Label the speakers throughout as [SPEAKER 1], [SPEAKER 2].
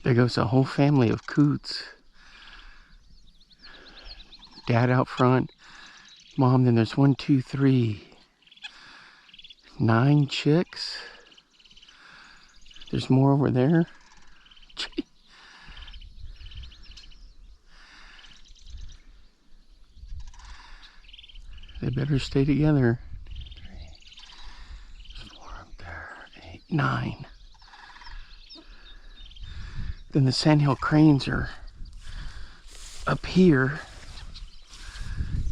[SPEAKER 1] There goes a whole family of coots. Dad out front, mom, then there's 1, 2, 3, 9 chicks. There's more over there. Gee. They better stay together. 3, 4 up there, 8, 9. Then the sandhill cranes are up here,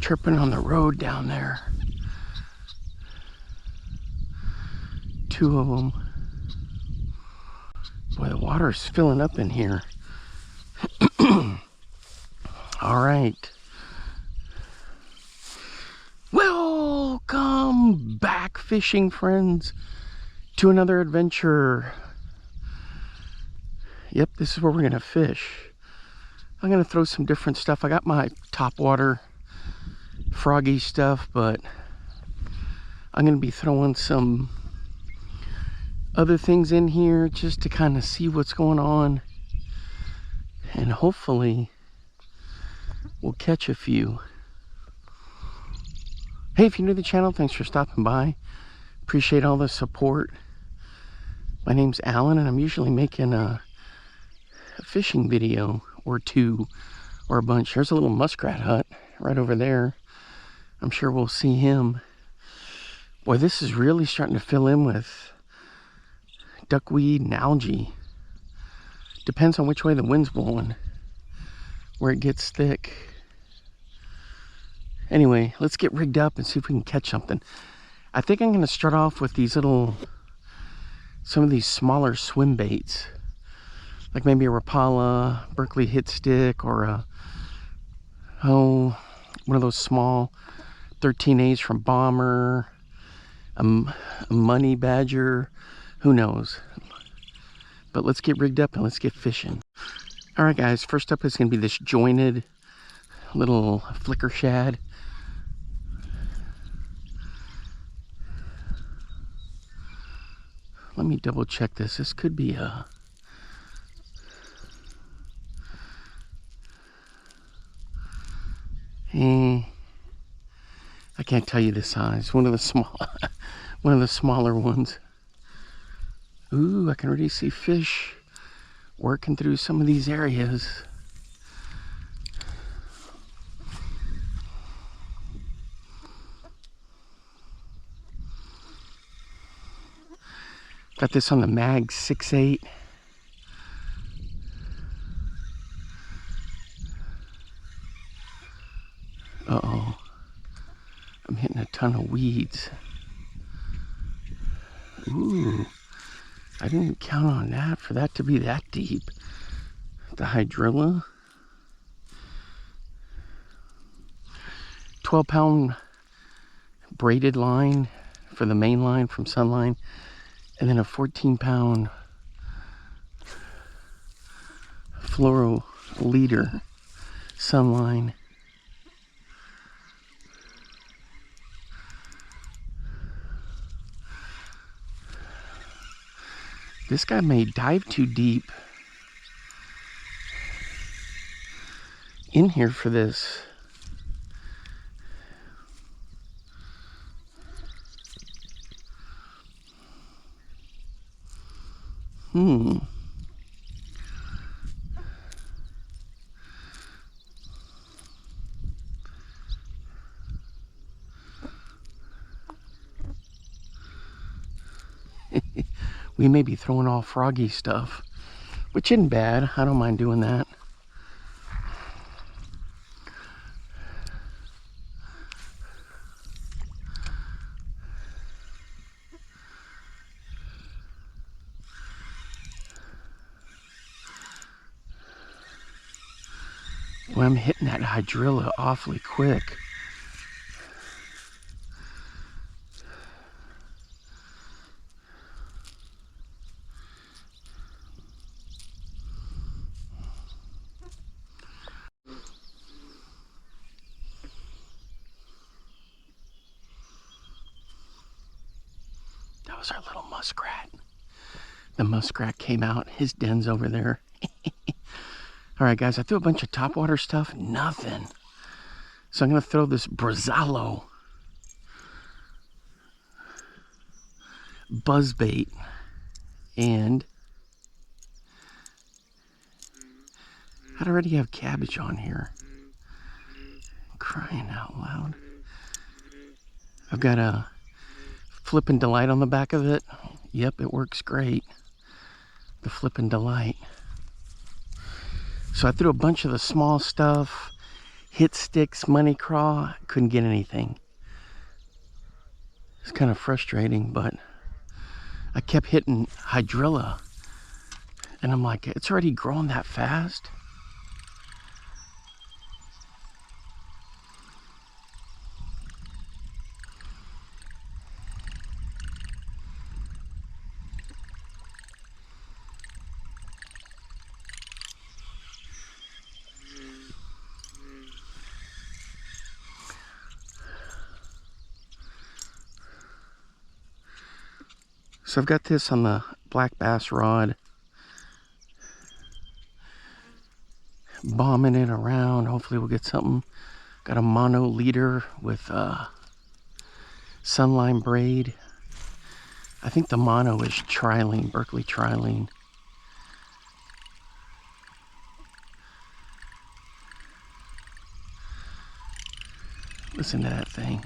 [SPEAKER 1] chirping on the road down there. 2 of them. Boy, the water's filling up in here. All right. Welcome back, fishing friends, to another adventure. Yep, this is where we're gonna fish. I'm gonna throw some different stuff. I got my topwater froggy stuff, but I'm gonna be throwing some other things in here just to kind of see what's going on, and hopefully we'll catch a few. Hey, if you're new to the channel, thanks for stopping by. Appreciate all the support. My name's Alan, and I'm usually making a fishing video or two or a bunch. There's a little muskrat hut right over there. I'm sure we'll see him. Boy, this is really starting to fill in with duckweed and algae. Depends on which way the wind's blowing, where it gets thick. Anyway, let's get rigged up and see if we can catch something. I think I'm going to start off with these some of these smaller swim baits, like maybe a Rapala, Berkeley hit stick, or one of those small 13As from Bomber, a money badger, who knows. But let's get rigged up and let's get fishing. All right, guys, first up is going to be this jointed little flicker shad. Let me double check this. This could be a... I can't tell you the size. One of the smaller ones. Ooh, I can already see fish working through some of these areas. Got this on the Mag 6.8. Uh-oh. I'm hitting a ton of weeds. Ooh. I didn't count on that, for that to be that deep. The hydrilla. 12-pound braided line for the main line from Sunline. And then a 14-pound fluoro leader Sunline. This guy may dive too deep in here for this. We may be throwing all froggy stuff, which isn't bad. I don't mind doing that. Well, I'm hitting that hydrilla awfully quick. That was our little muskrat. The muskrat came out. His den's over there. All right, guys, I threw a bunch of topwater stuff. Nothing. So I'm going to throw this Brazalo buzzbait. And I'd already have cabbage on here. Crying out loud. I've got a Flippin' Delight on the back of it. Yep, it works great. The Flippin' Delight. So I threw a bunch of the small stuff. Hit sticks, money craw. Couldn't get anything. It's kind of frustrating, but I kept hitting hydrilla. And I'm like, it's already growing that fast? So I've got this on the black bass rod. Bombing it around. Hopefully we'll get something. Got a mono leader with sunline braid. I think the mono is trilene, Berkeley trilene. Listen to that thing.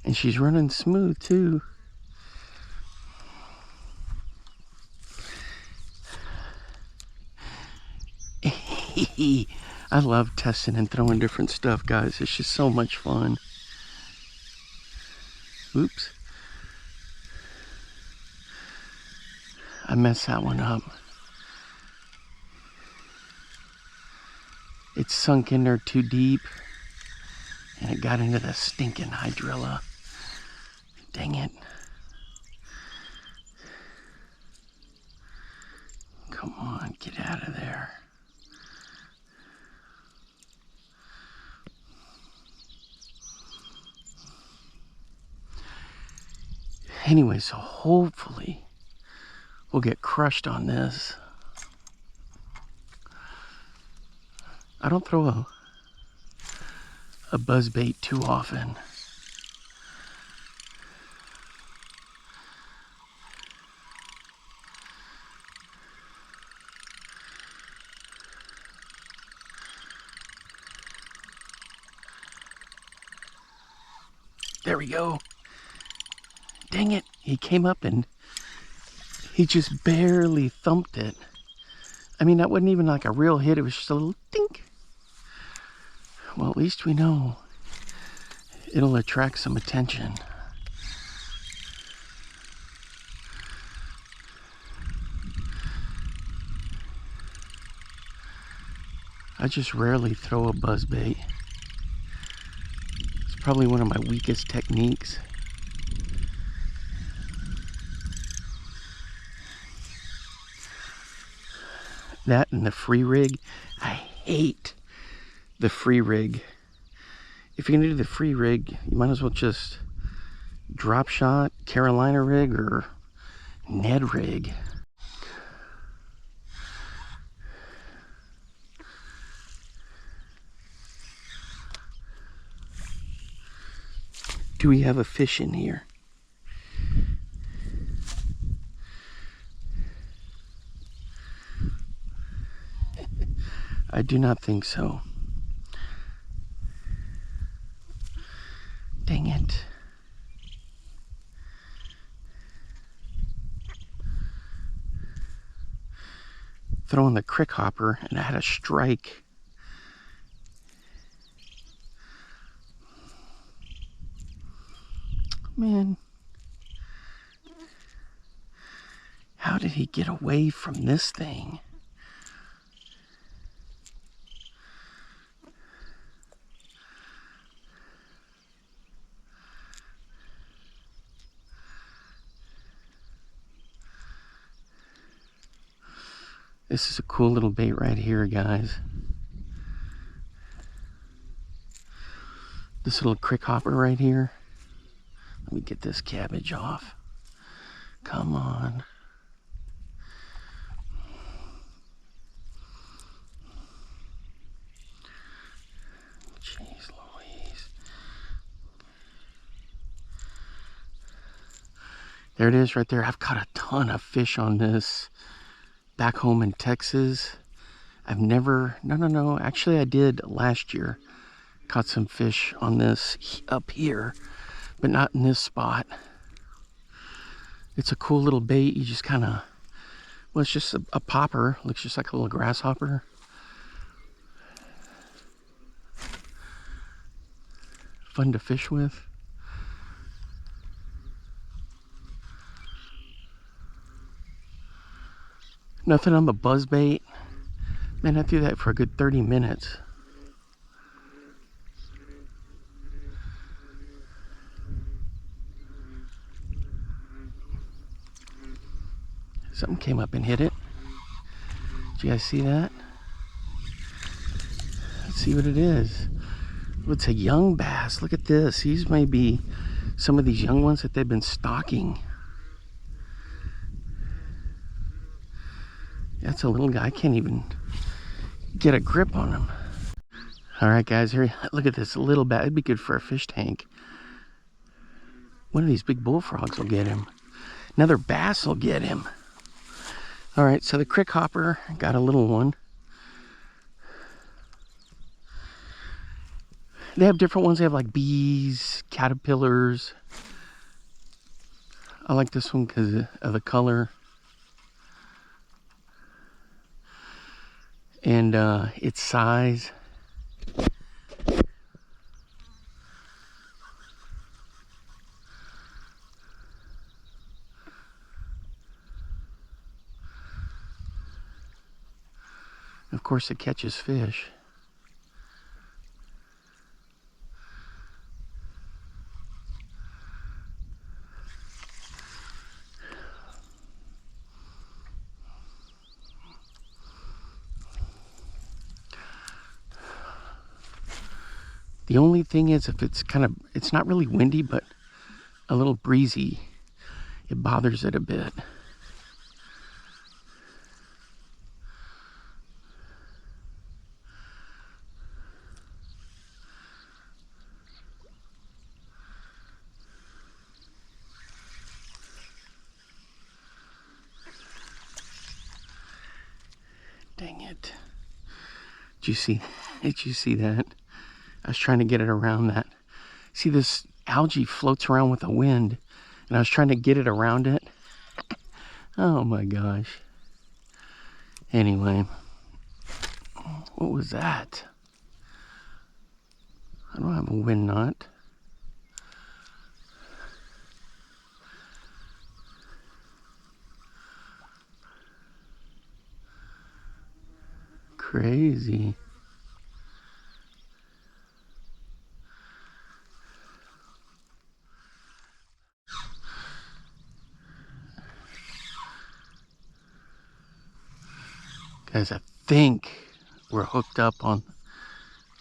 [SPEAKER 1] And she's running smooth too. I love testing and throwing different stuff, guys. It's just so much fun. Oops. I messed that one up. It sunk in there too deep. And it got into the stinking hydrilla. Dang it. Come on, get out of there. Anyway, so hopefully we'll get crushed on this. I don't throw a buzzbait too often. There we go. Dang it. He came up and he just barely thumped it. I mean, that wasn't even like a real hit. It was just a little dink. Well, at least we know it'll attract some attention. I just rarely throw a buzzbait. It's probably one of my weakest techniques. That and the free rig. I hate the free rig. If you're gonna do the free rig, you might as well just drop shot, Carolina rig, or Ned rig. Do we have a fish in here? I do not think so. Dang it. Throwing the crick hopper and I had a strike. Man. How did he get away from this thing? This is a cool little bait right here, guys. This little crick hopper right here. Let me get this cabbage off. Come on. Jeez Louise. There it is right there. I've caught a ton of fish on this back home in Texas. I've never, no, actually I did last year. Caught some fish on this up here, but not in this spot. It's a cool little bait. You just kind of, well, it's just a popper. Looks just like a little grasshopper. Fun to fish with. Nothing on the buzz bait. Man, I threw that for a good 30 minutes. Something came up and hit it. Did you guys see that? Let's see what it is. Oh, it's a young bass. Look at this. These may be some of these young ones that they've been stocking. That's a little guy. I can't even get a grip on him. All right, guys. Here, look at this little bass. It'd be good for a fish tank. One of these big bullfrogs will get him. Another bass will get him. All right, so the crick hopper got a little one. They have different ones. They have like bees, caterpillars. I like this one because of the color. And its size. Of course, it catches fish. The only thing is, if it's it's not really windy, but a little breezy, it bothers it a bit. Dang it. Did you see that? I was trying to get it around that. See, this algae floats around with the wind, and I was trying to get it around it. Oh my gosh. Anyway, what was that? I don't have a wind knot. Crazy. Guys, I think we're hooked up on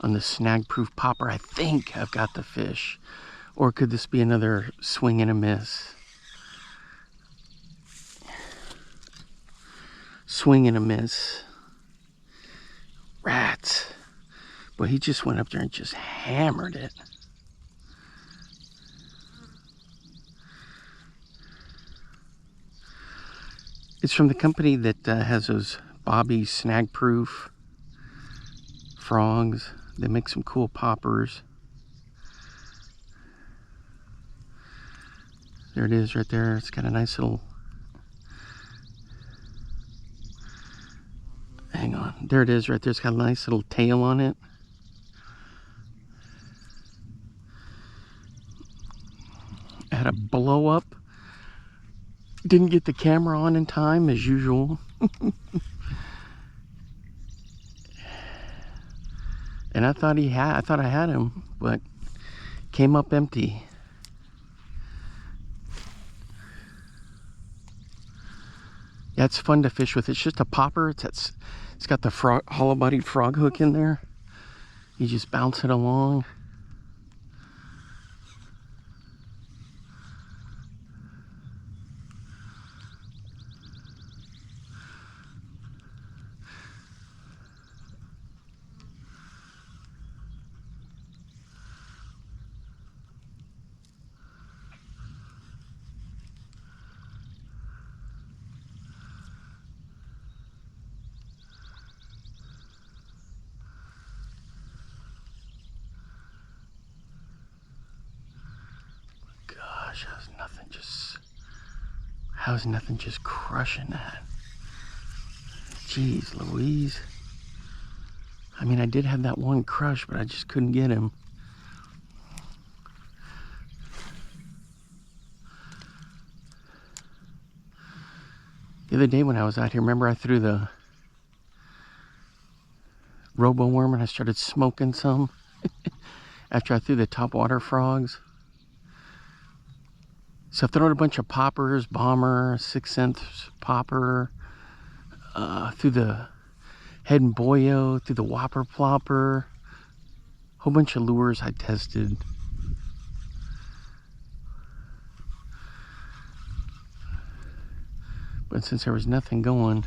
[SPEAKER 1] the snag-proof popper. I think I've got the fish. Or could this be another swing and a miss? Swing and a miss. Rats. Boy, he just went up there and just hammered it. It's from the company that has those Bobby snag-proof frogs. They make some cool poppers. There it is right there. It's got a nice little... Hang on. There it is right there. It's got a nice little tail on it. I had a blow up. Didn't get the camera on in time as usual. And I thought I had him, but came up empty. Yeah, it's fun to fish with. It's just a popper. It's got the hollow-bodied frog hook in there. You just bounce it along. gosh, how's nothing just crushing that? Jeez Louise. I mean, I did have that one crush, but I just couldn't get him. The other day when I was out here, remember I threw the robo worm and I started smoking some after I threw the topwater frogs. So I've thrown a bunch of poppers, bomber, 6 cents popper, through the head and boyo, through the whopper plopper, whole bunch of lures I tested. But since there was nothing going,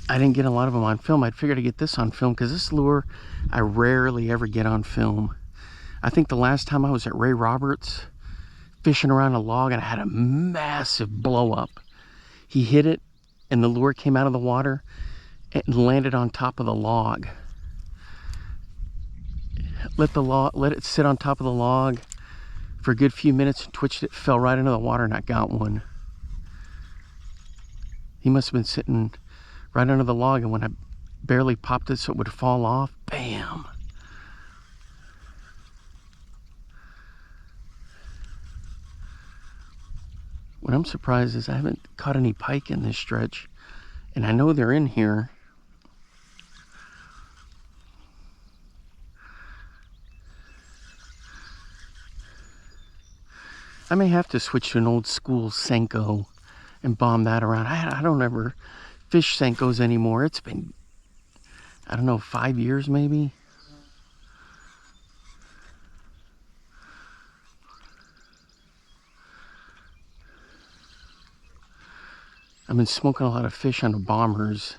[SPEAKER 1] I didn't get a lot of them on film. I'd figured to get this on film because this lure I rarely ever get on film. I think the last time I was at Ray Roberts fishing around a log and I had a massive blow up. He hit it and the lure came out of the water and landed on top of the log. Let it sit on top of the log for a good few minutes, twitched it, fell right into the water, and I got one. He must have been sitting right under the log, and when I barely popped it so it would fall off, bam! What I'm surprised is I haven't caught any pike in this stretch, and I know they're in here. I may have to switch to an old school Senko and bomb that around. I don't ever fish Senkos anymore. It's been, I don't know, 5 years maybe. I've been smoking a lot of fish on the bombers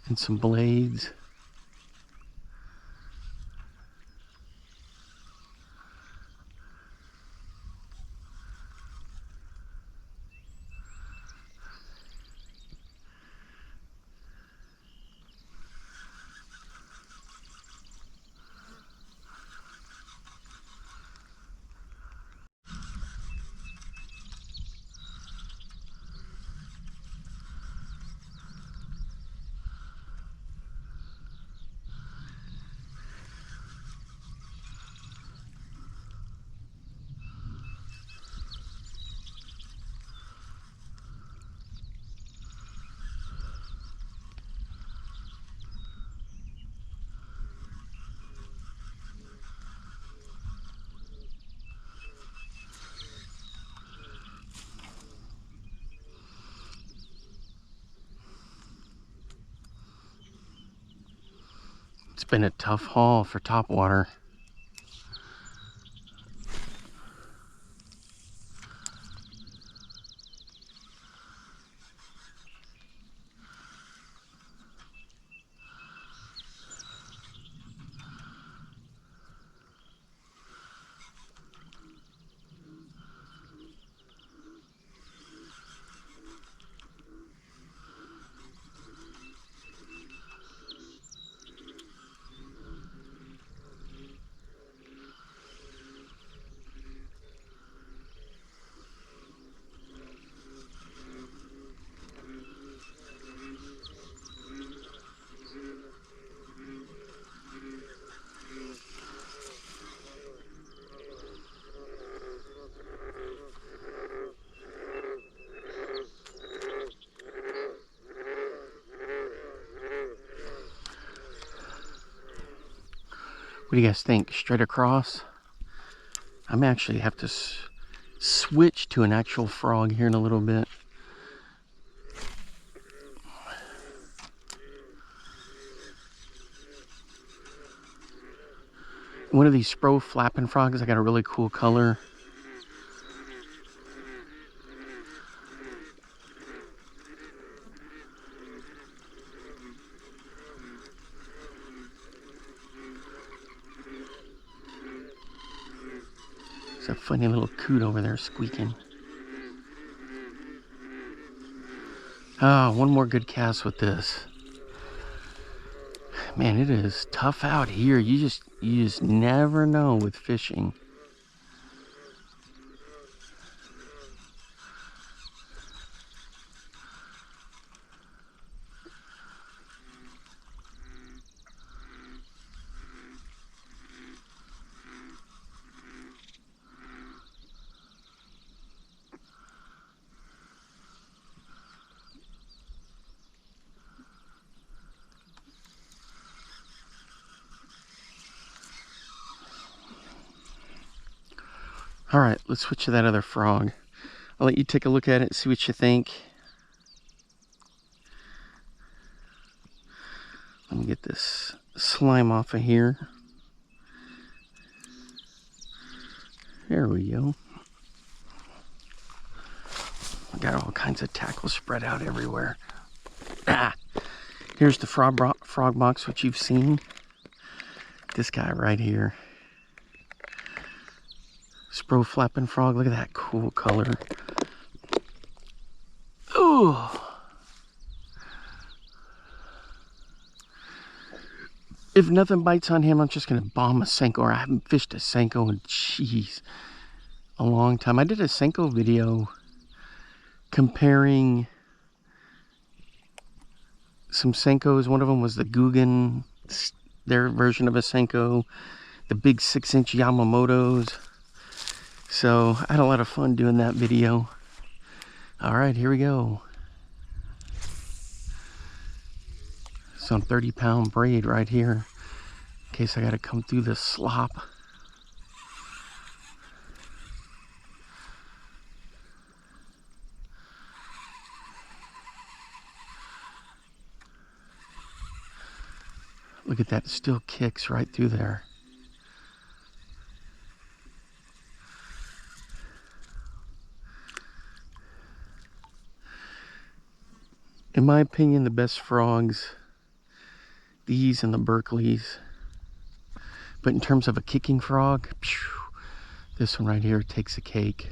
[SPEAKER 1] and some blades. It's been a tough haul for topwater. What do you guys think? Straight across? I may actually have to switch to an actual frog here in a little bit. One of these Spro flapping frogs, I got a really cool color. There's a funny little coot over there squeaking. Oh, one more good cast with this. Man, it is tough out here. You just never know with fishing. All right, let's switch to that other frog. I'll let you take a look at it, see what you think. Let me get this slime off of here. There we go. I got all kinds of tackle spread out everywhere. Ah, here's the frog box, which you've seen. This guy right here. Spro flapping frog. Look at that cool color. Ooh. If nothing bites on him, I'm just going to bomb a Senko. Or I haven't fished a Senko in, jeez, a long time. I did a Senko video comparing some Senkos. One of them was the Guggen, their version of a Senko. The big 6-inch Yamamotos. So I had a lot of fun doing that video. All right, here we go. Some 30-pound braid right here, in case I gotta come through the slop. Look at that, it still kicks right through there. In my opinion, the best frogs, these and the Berkeleys. But in terms of a kicking frog, phew, this one right here takes a cake.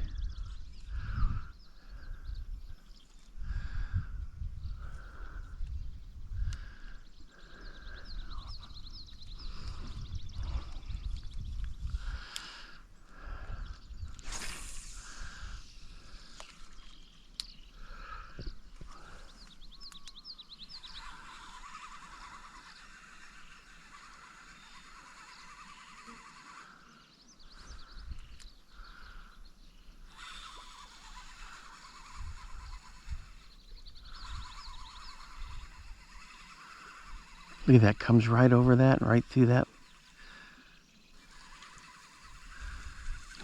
[SPEAKER 1] Look at that, comes right over that, right through that.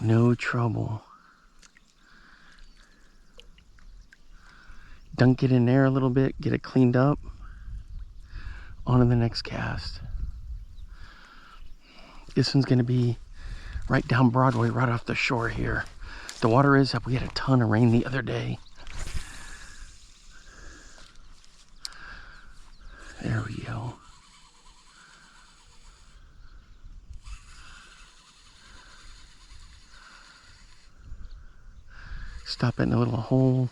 [SPEAKER 1] No trouble. Dunk it in there a little bit, get it cleaned up. On to the next cast. This one's gonna be right down Broadway, right off the shore here. The water is up, we had a ton of rain the other day. There we go. Stop it in a little hole.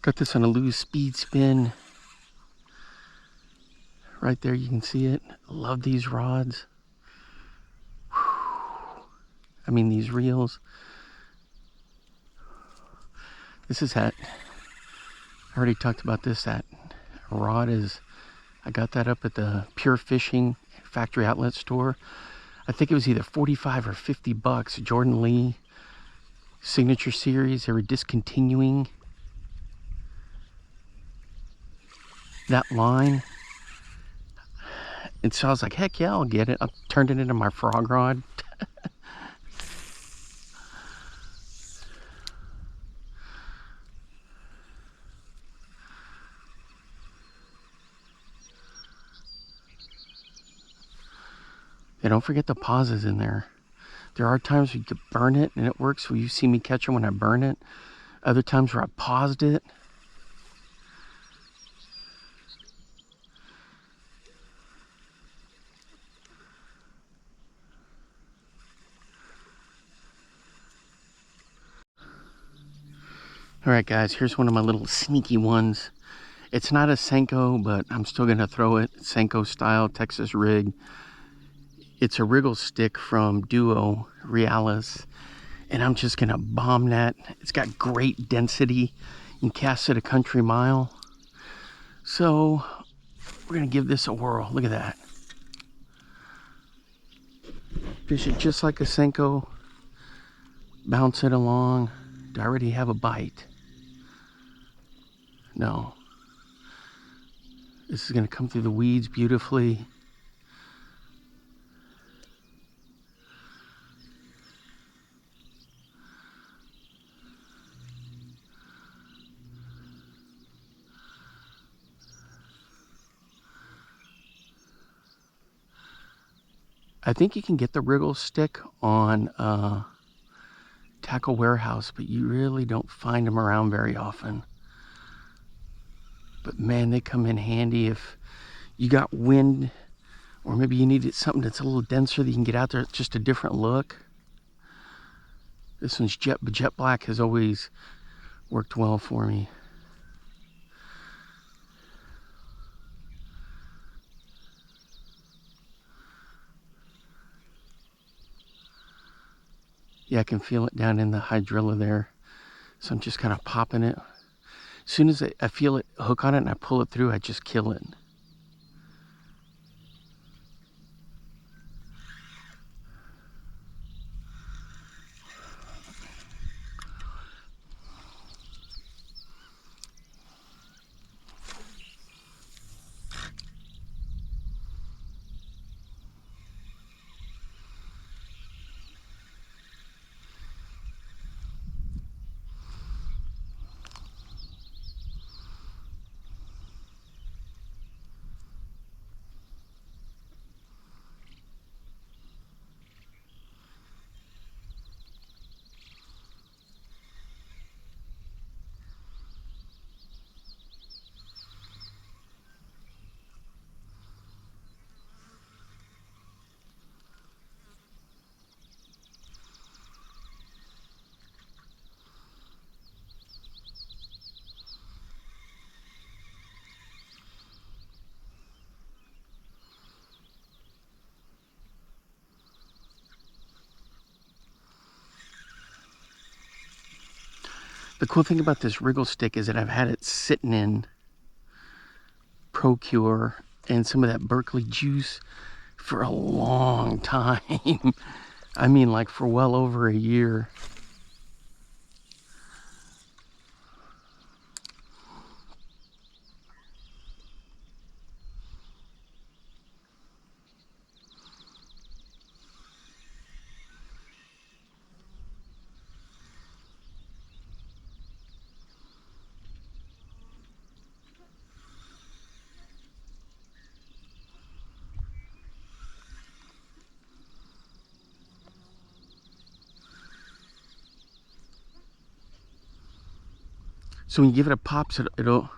[SPEAKER 1] Got this on a loose speed spin. Right there, you can see it. Love these rods. I mean, these reels. This is that. I already talked about this. That rod is, I got that up at the Pure Fishing factory outlet store. I think it was either 45 or 50 bucks. Jordan Lee signature series. They were discontinuing that line. And so I was like, heck yeah, I'll get it. I turned it into my frog rod. And don't forget the pauses in there. There are times where you could burn it and it works. Will you see me catch it when I burn it? Other times where I paused it. All right, guys, here's one of my little sneaky ones. It's not a Senko, but I'm still going to throw it. Senko style, Texas rig. It's a Wriggle Stick from Duo, Realis. and I'm just gonna bomb that. It's got great density. You can cast it a country mile. So we're gonna give this a whirl. Look at that. Fish it just like a Senko. Bounce it along. Do I already have a bite? No. This is gonna come through the weeds beautifully. I think you can get the Wriggle Stick on Tackle Warehouse, but you really don't find them around very often. But man, they come in handy if you got wind, or maybe you needed something that's a little denser that you can get out there. It's just a different look. This one's jet black has always worked well for me. Yeah, I can feel it down in the hydrilla there. So I'm just kind of popping it. As soon as I feel it hook on it and I pull it through, I just kill it. The cool thing about this Wriggle Stick is that I've had it sitting in Procure and some of that Berkeley juice for a long time. I mean, like for well over a year. So when you give it a pop, it'll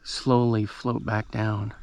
[SPEAKER 1] slowly float back down.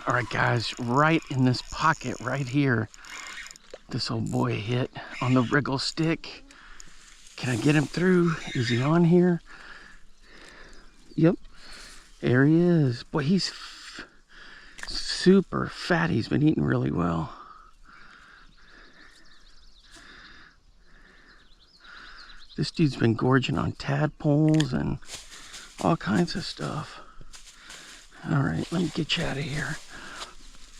[SPEAKER 1] All right, guys, right in this pocket right here, this old boy hit on the Wriggle Stick. Can I get him through? Is he on here? Yep, there he is. Boy, he's super fat. He's been eating really well. This dude's been gorging on tadpoles and all kinds of stuff. All right, let me get you out of here.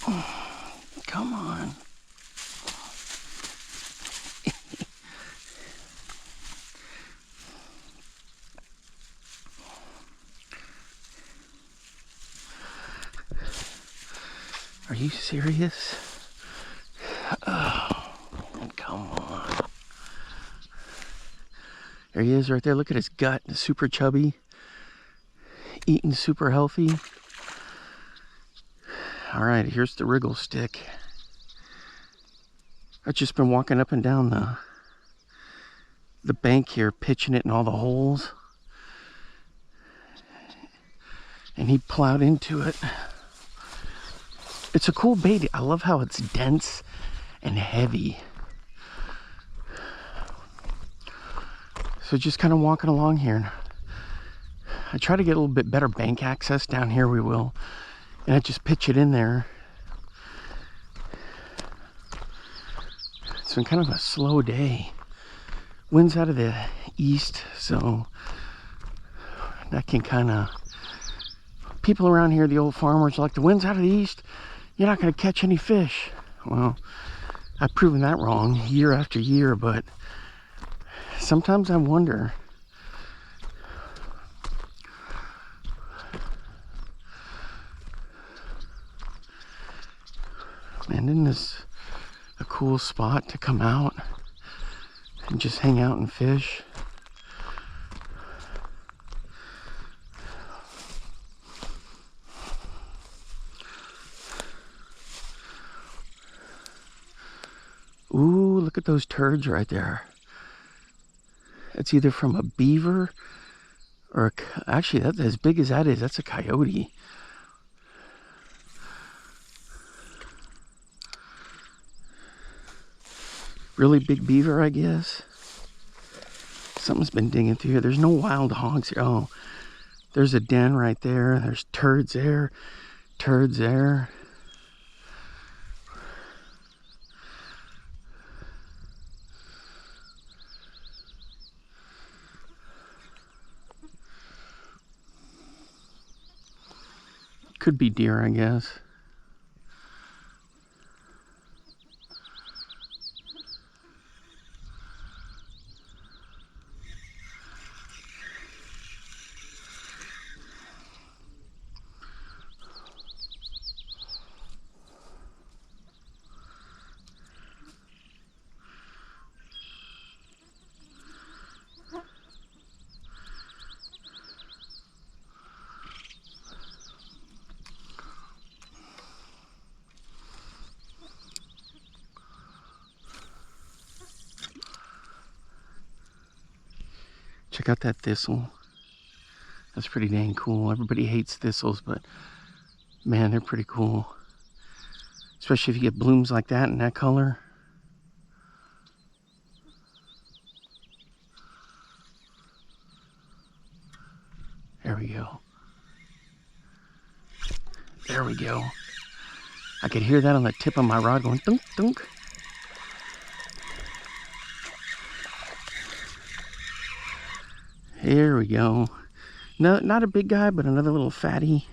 [SPEAKER 1] Oh, come on. Are you serious? Oh, come on. There he is right there. Look at his gut. Super chubby. Eating super healthy. Alright, here's the Wriggle Stick. I've just been walking up and down the bank here, pitching it in all the holes. And he plowed into it. It's a cool bait. I love how it's dense and heavy. So just kind of walking along here. I try to get a little bit better bank access down here, we will. And I just pitch it in there. It's been kind of a slow day. Wind's out of the east, so that can kind of... People around here, the old farmers, are like, the wind's out of the east, you're not going to catch any fish. Well, I've proven that wrong year after year, but sometimes I wonder. Man, isn't this a cool spot to come out and just hang out and fish? Ooh, look at those turds right there. It's either from a beaver or actually, that's as big as that is. That's a coyote. Really big beaver, I guess. Something's been digging through here. There's no wild hogs here. Oh, there's a den right there. There's turds there. Turds there. Could be deer, I guess. Check out that thistle. That's pretty dang cool. Everybody hates thistles, but man, they're pretty cool. Especially if you get blooms like that in that color. There we go. There we go. I could hear that on the tip of my rod going thunk, thunk. There we go. No, not a big guy, but another little fatty.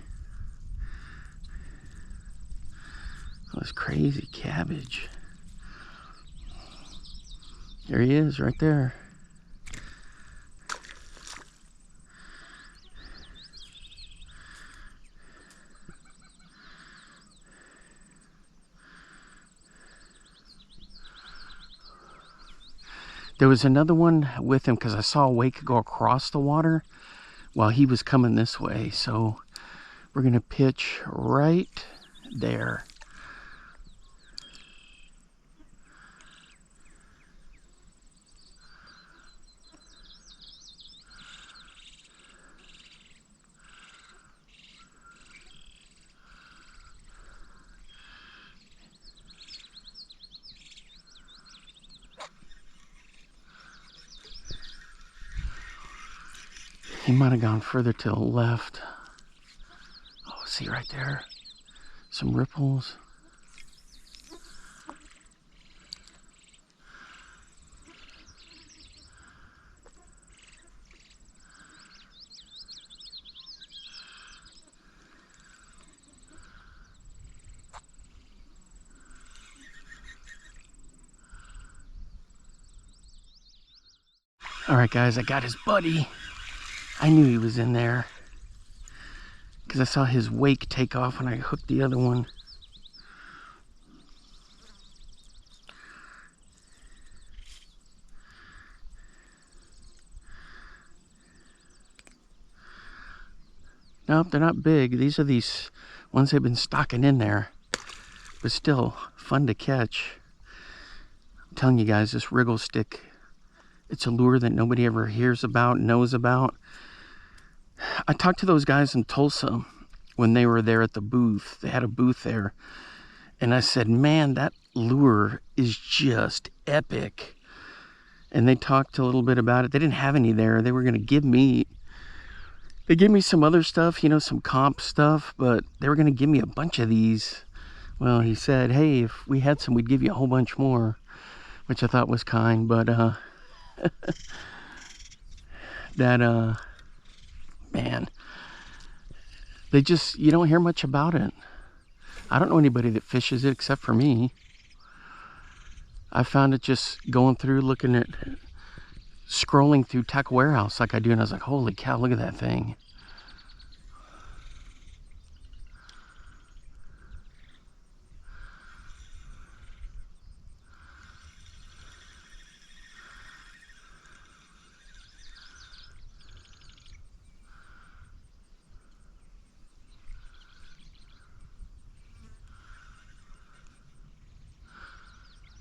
[SPEAKER 1] Oh, this crazy cabbage. There he is, right there. There was another one with him because I saw a wake go across the water while he was coming this way. So we're going to pitch right there. He might have gone further to the left. Oh, see right there? Some ripples. All right, guys, I got his buddy. I knew he was in there because I saw his wake take off when I hooked the other one. Nope, they're not big. These are these ones they've been stocking in there. But still, fun to catch. I'm telling you guys, this Wriggle Stick, it's a lure that nobody ever hears about, knows about. I talked to those guys in Tulsa when they were there at the booth. They had a booth there. And I said, man, that lure is just epic. And they talked a little bit about it. They didn't have any there. They were going to give me, they gave me some other stuff, you know, some comp stuff, but they were going to give me a bunch of these. Well, he said, hey, if we had some, we'd give you a whole bunch more, which I thought was kind, but man, they just, you don't hear much about it. I don't know anybody that fishes it except for me. I found it just going through, looking at, scrolling through Tackle Warehouse like I do, and I was like, holy cow, look at that thing.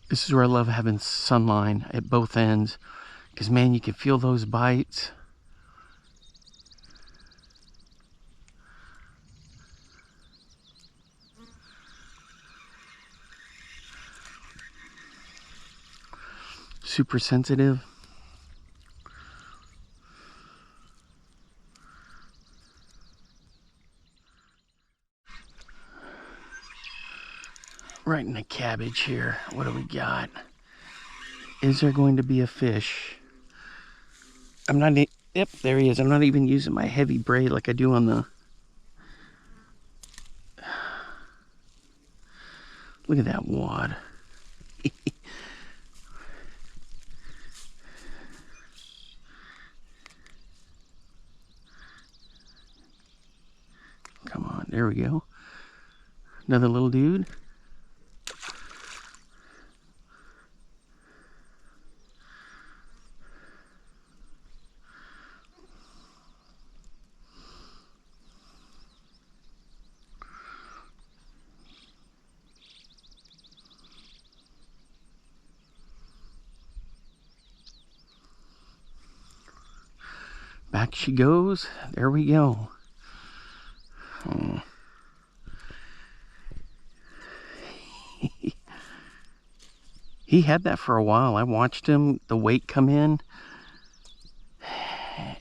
[SPEAKER 1] This is where I love having sunline at both ends, because man, you can feel those bites. Super sensitive. Right in the cabbage here. What do we got? Is there going to be a fish? I'm not, yep, there he is. I'm not even using my heavy braid like I do on the, look at that wad. Come on, there we go. Another little dude. Back she goes. There we go. Oh. He had that for a while. I watched him, the weight come in,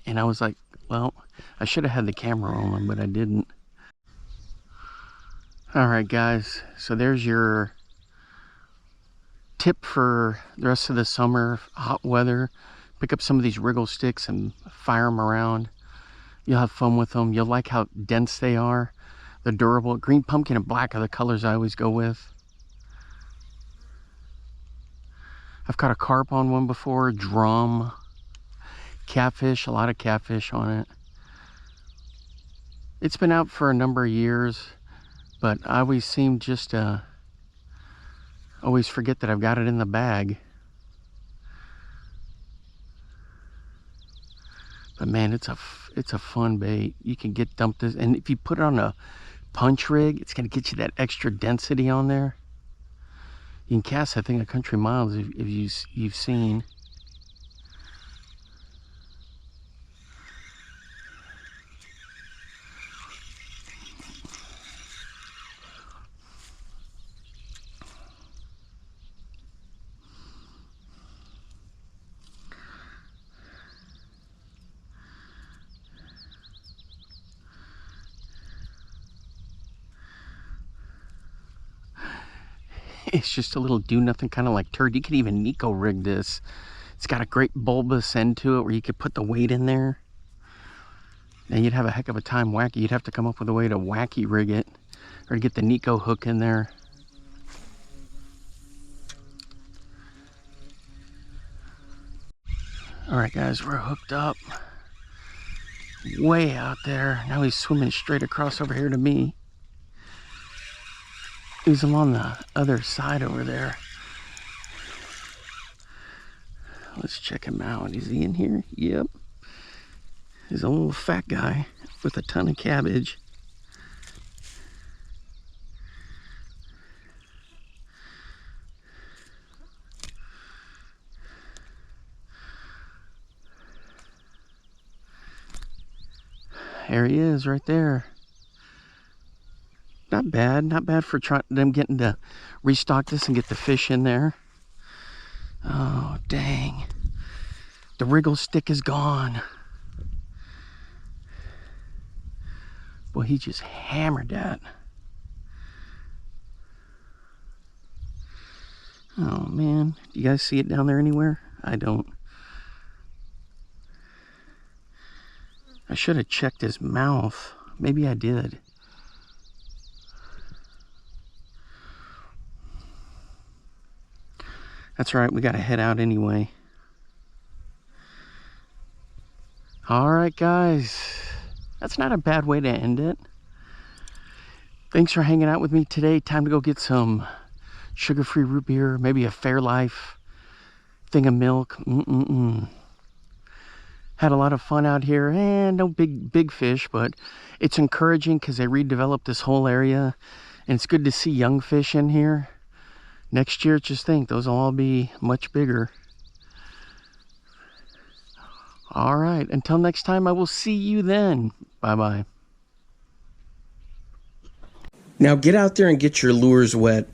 [SPEAKER 1] and I was like, well, I should have had the camera on him, but I didn't. All right, guys, so there's your tip for the rest of the summer, hot weather. Pick up some of these Wriggle Sticks and fire them around. You'll have fun with them. You'll like how dense they are. They're durable. Green, pumpkin, and black are the colors I always go with. I've caught a carp on one before, drum, catfish, a lot of catfish on it. It's been out for a number of years, but I always seem just to always forget that I've got it in the bag. But man, it's a fun bait. You can get dumped this, and if you put it on a punch rig, it's gonna get you that extra density on there. You can cast that thing a country miles if you've seen. It's just a little do-nothing kind of like turd. You could even Nico rig this. It's got a great bulbous end to it where you could put the weight in there. And you'd have a heck of a time wacky. You'd have to come up with a way to wacky rig it, or to get the Nico hook in there. All right, guys, we're hooked up. Way out there. Now he's swimming straight across over here to me. He's on the other side over there. Let's check him out. Is he in here? Yep. He's a little fat guy. with a ton of cabbage. There he is right there. Not bad, not bad for them getting to restock this and get the fish in there. Oh, dang. The Wriggle Stick is gone. Boy, he just hammered that. Oh, man. Do you guys see it down there anywhere? I don't. I should have checked his mouth. Maybe I did. That's right, we gotta head out anyway. Alright guys, that's not a bad way to end it. Thanks for hanging out with me today. Time to go get some sugar-free root beer, maybe a Fairlife thing of milk. Had a lot of fun out here, and no big fish, but it's encouraging because they redeveloped this whole area, and it's good to see young fish in here. Next year, just think, those will all be much bigger. All right, until next time, I will see you then. Bye-bye. Now get out there and get your lures wet.